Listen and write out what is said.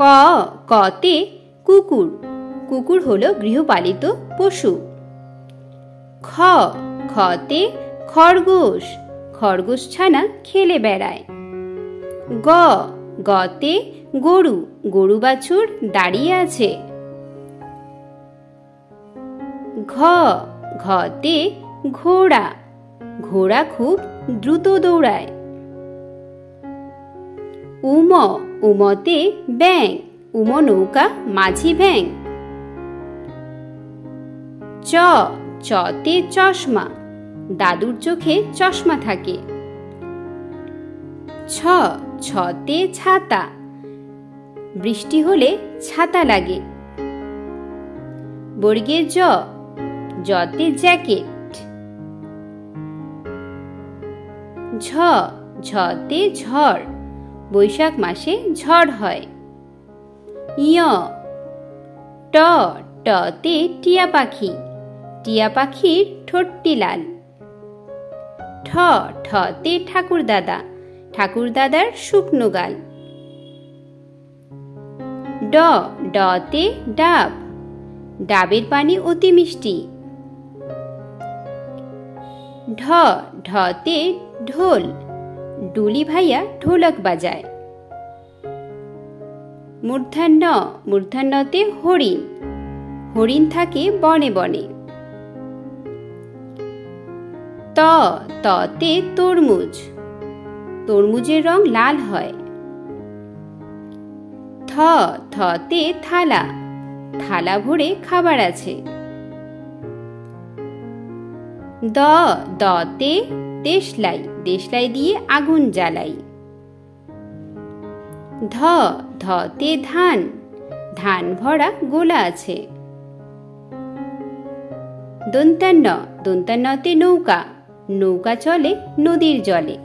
ক কতে কুকুর, কুকুর হলো গৃহপালিত পশু। খ খতে খরগোশ, খরগোশ ছানা খেলে বেড়ায়। গ গতে গরু, গরু বাছুর দাঁড়িয়ে আছে। ঘ ঘতে ঘোড়া, ঘোড়া খুব দ্রুত দৌড়ায়। উম উমতে ব্যাঙ, উম নৌকা মাঝি ব্যাঙ। চ চতে চশমা, দাদুর চোখে চশমা থাকে। ছ ছতে ছাতা, বৃষ্টি হলে ছাতা লাগে। বর্গে জ জতে জ্যাকেট। ঝ ঝতে ঝড়, বৈশাখ মাসে ঝড় হয়। ইয় ট টতে টিয়া পাখি, টিয়া পাখির ঠোঁটটি লাল। ঠ ঠতে ঠাকুর দাদা, ঠাকুর দাদার শুকনো গাল। ড ডতে ডাব, ডাবের পানি অতি মিষ্টি। ঢ ঢতে ঢোল, ডুলি ভাইয়া ঢোলক বাজায়। মূর্ধন্য মূর্ধন্যতে হরিণ, হরিণ থাকে বনে বনে। ত ততে তরমুজ, তরমুজের রং লাল হয়। থ থতে থালা, থালা ভরে খাবার আছে। দ দতে দেশলাই, দেশলাই দিয়ে আগুন জ্বালাই। ধ ধতে ধান, ধান ভরা গোলা আছে। দন্তান্ন দন্তান্নতে নৌকা, নৌকা চলে নদীর জলে।